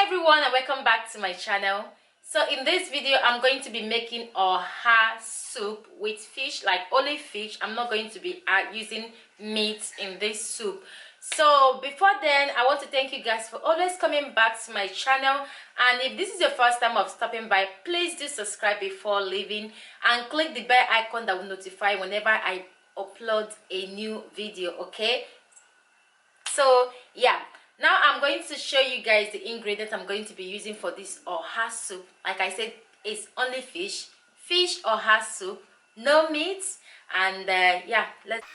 everyone, and welcome back to my channel. So in this video I'm going to be making oha soup with fish, like only fish. I'm not going to be using meat in this soup. So before then, I want to thank you guys for always coming back to my channel, and if this is your first time of stopping by, please do subscribe before leaving and click the bell icon that will notify whenever I upload a new video. Okay, so yeah, now I'm going to show you guys the ingredients I'm going to be using for this oha soup. Like I said, it's only fish oha soup, no meat. And yeah, let's.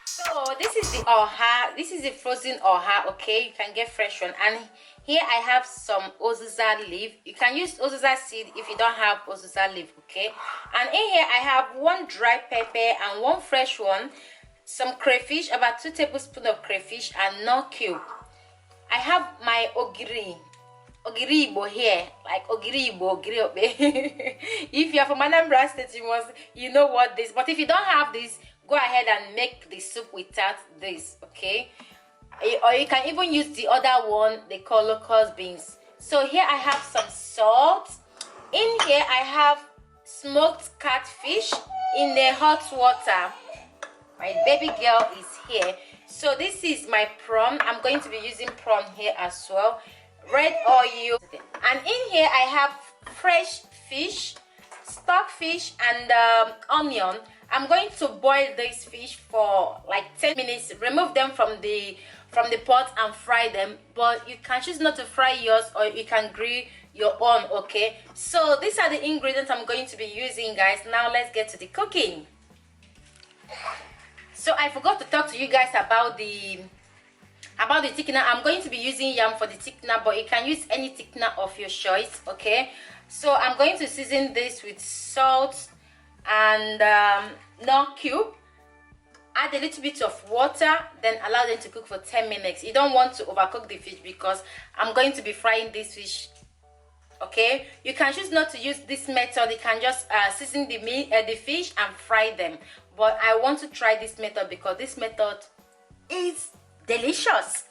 So this is the oha, this is the frozen oha. Okay, you can get fresh one. And here I have some ozuza leaf. You can use ozuza seed if you don't have ozuza leaf. Okay, and in here I have one dry pepper and one fresh one, some crayfish, about 2 tablespoons of crayfish, and no cube. I have my ogiri Igbo here, like ogiri Igbo, ogiri obe. If you're from Anambra State, you know what this. But if you don't have this, go ahead and make the soup without this. Okay, or you can even use the other one they call locust beans. So here I have some salt. In here I have smoked catfish in the hot water. My baby girl is here. So this is my prawn. I'm going to be using prawn here as well. Red oil. And in here I have fresh fish, stockfish, and onion. I'm going to boil this fish for like 10 minutes. Remove them from the pot and fry them, but you can choose not to fry yours, or you can grill your own. Okay, so these are the ingredients I'm going to be using, guys. Now let's get to the cooking. So I forgot to talk to you guys about the thickener. I'm going to be using yam for the thickener, but you can use any thickener of your choice. Okay, so I'm going to season this with salt and no cube. Add a little bit of water, then allow them to cook for 10 minutes. You don't want to overcook the fish because I'm going to be frying this fish. Okay, you can choose not to use this method. You can just season the fish and fry them, but I want to try this method because this method is delicious.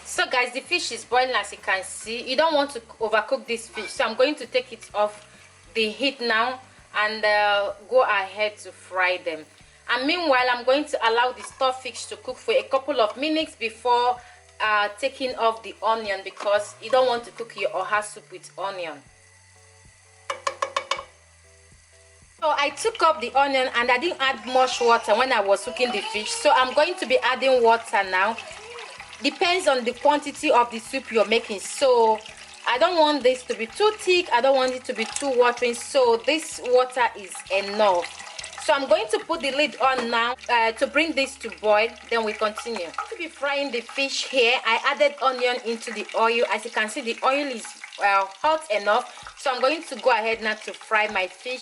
So guys, the fish is boiling, as you can see. You don't want to overcook this fish, so I'm going to take it off the heat now and go ahead to fry them. And meanwhile, I'm going to allow the stockfish to cook for a couple of minutes before taking off the onion, because you don't want to cook your oha soup with onion. So I took up the onion and I didn't add much water when I was cooking the fish, so I'm going to be adding water now. Depends on the quantity of the soup you're making. So I don't want this to be too thick, I don't want it to be too watering, so this water is enough. So I'm going to put the lid on now to bring this to boil, then we continue. I'm going to be frying the fish here. I added onion into the oil. As you can see, the oil is hot enough, so I'm going to go ahead now to fry my fish.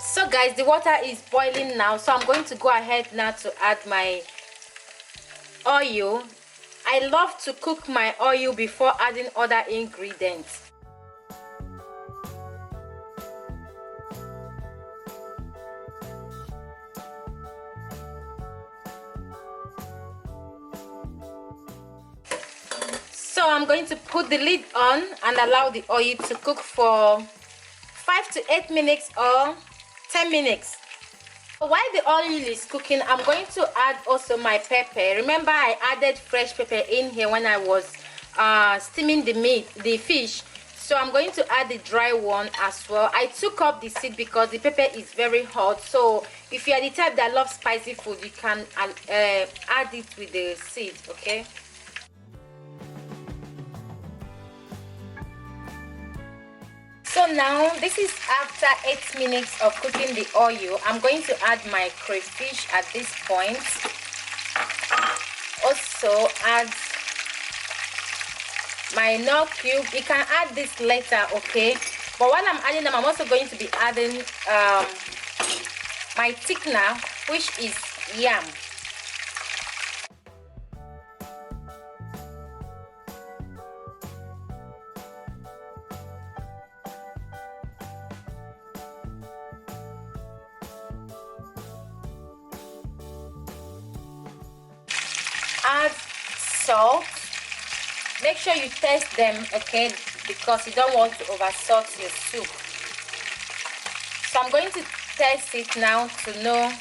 So guys, the water is boiling now, so I'm going to go ahead now to add my oil. I love to cook my oil before adding other ingredients. So I'm going to put the lid on and allow the oil to cook for 5 to 8 minutes or 10 minutes. While the oil is cooking, I'm going to add also my pepper. Remember, I added fresh pepper in here when I was steaming the fish. So I'm going to add the dry one as well. I took up the seed because the pepper is very hot, so If you are the type that loves spicy food, you can add it with the seed, okay? So now this is after 8 minutes of cooking the oil. I'm going to add my crayfish at this point. Also add my nut cube. You can add this later, okay? But while I'm adding them, I'm also going to be adding my thickener, which is yam. Add salt. Make sure you test them, okay, because you don't want to over salt your soup. So I'm going to test it now to know.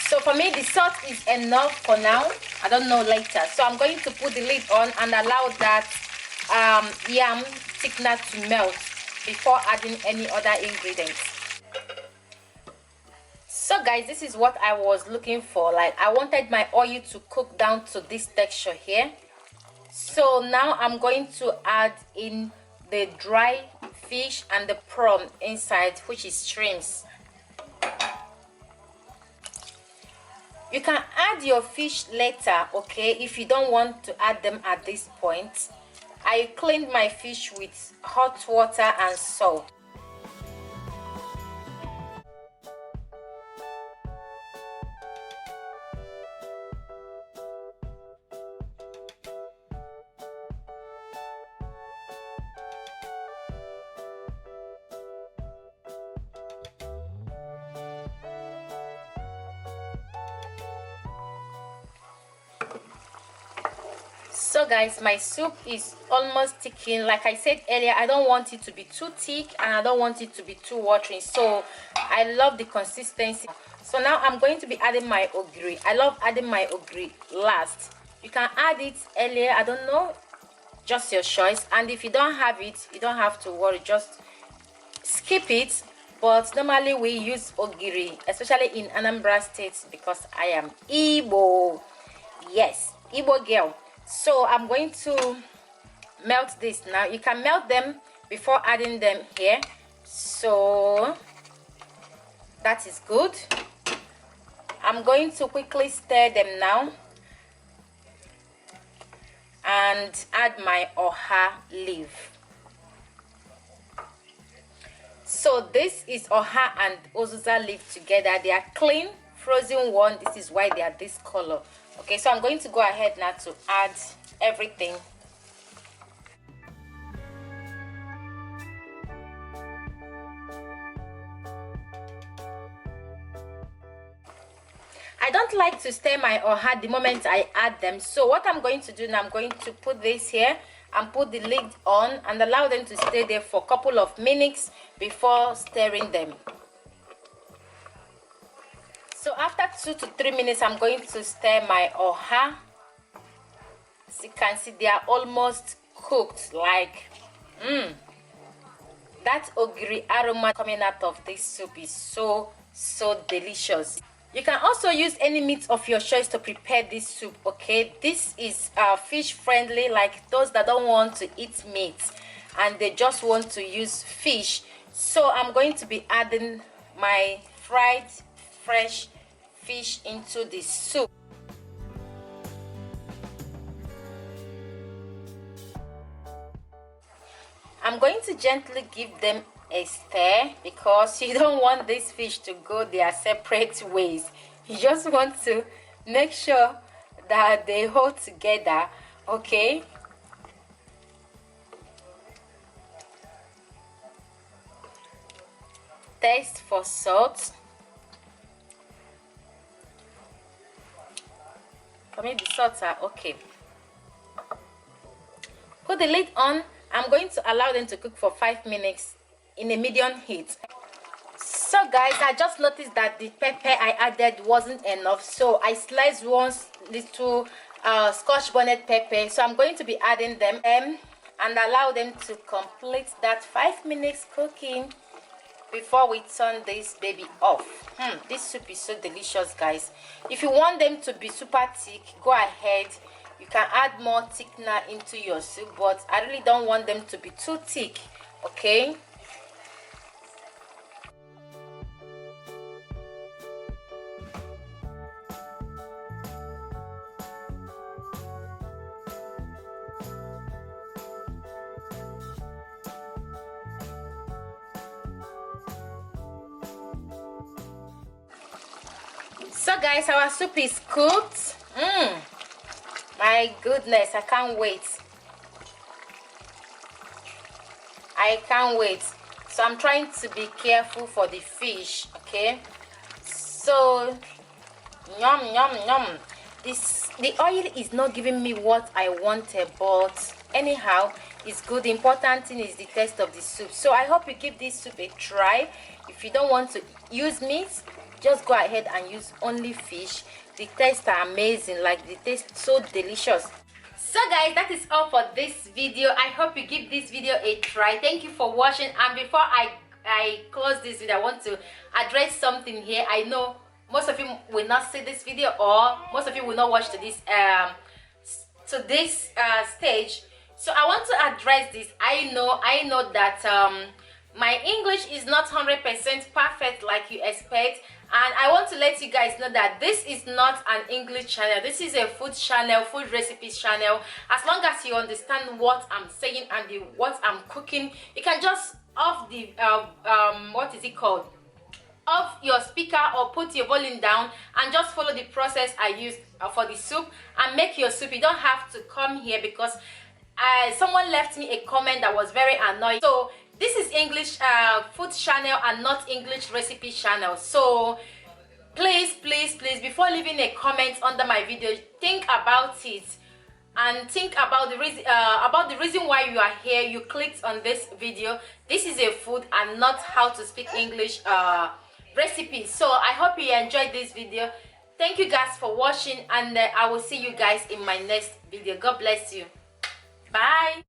So for me the salt is enough for now. I don't know later. So I'm going to put the lid on and allow that yam thickener to melt before adding any other ingredients. So guys, this is what I was looking for. Like, I wanted my oil to cook down to this texture here. So now I'm going to add in the dry fish and the prawn inside, which is shrimps. You can add your fish later, okay, if you don't want to add them at this point. I cleaned my fish with hot water and salt. So guys, my soup is almost thickening. Like I said earlier, I don't want it to be too thick and I don't want it to be too watery. So I love the consistency. So now I'm going to be adding my ogiri. I love adding my ogiri last. You can add it earlier, I don't know, just your choice. And if you don't have it, you don't have to worry, just skip it. But normally we use ogiri, especially in Anambra State, because I am Igbo. Yes, Igbo girl. So I'm going to melt this now. You can melt them before adding them here. So that is good. I'm going to quickly stir them now and add my oha leaf. So this is oha and uziza leaf together. They are clean, frozen one. This is why they are this color. Okay, so I'm going to go ahead now to add everything. I don't like to stir my oha the moment I add them. So what I'm going to do now, I'm going to put this here and put the lid on and allow them to stay there for a couple of minutes before stirring them. So after 2 to 3 minutes, I'm going to stir my oha. As you can see, they are almost cooked. Like, that ogiri aroma coming out of this soup is so delicious. You can also use any meat of your choice to prepare this soup, okay? This is fish friendly, like those that don't want to eat meat and they just want to use fish. So I'm going to be adding my fried fresh fish into the soup. I'm going to gently give them a stir because you don't want this fish to go their separate ways. You just want to make sure that they hold together, okay? Taste for salt. For me, the salts are okay. Put the lid on. I'm going to allow them to cook for 5 minutes in a medium heat. So guys, I just noticed that the pepper I added wasn't enough, so I sliced one little scotch bonnet pepper. So I'm going to be adding them and allow them to complete that 5 minutes cooking. before we turn this baby off. This soup is so delicious, guys. If you want them to be super thick, go ahead, you can add more thickener into your soup, but I really don't want them to be too thick. Okay, so guys, our soup is cooked. My goodness, I can't wait. I can't wait. So I'm trying to be careful for the fish. Okay, so yum yum yum. The oil is not giving me what I wanted, but anyhow, it's good. The important thing is the taste of the soup. So I hope you give this soup a try. If you don't want to use meat, just go ahead and use only fish. The taste are amazing, like the taste so delicious. So guys, that is all for this video. I hope you give this video a try. Thank you for watching. And before I close this video, I want to address something here. I know most of you will not see this video, or most of you will not watch to this stage. So I want to address this. I know that my English is not 100% perfect like you expect, and I want to let you guys know that this is not an English channel. This is a food channel, food recipes channel. As long as you understand what I'm saying and what I'm cooking, you can just off the what is it called, off your speaker or put your volume down and just follow the process I use for the soup and make your soup. You don't have to come here because someone left me a comment that was very annoying. So this is English food channel and not English recipe channel. So please before leaving a comment under my video, think about it and think about the reason why you are here. You clicked on this video. This is a food and not how to speak English recipe. So I hope you enjoyed this video. Thank you guys for watching, and I will see you guys in my next video. God bless you. Bye.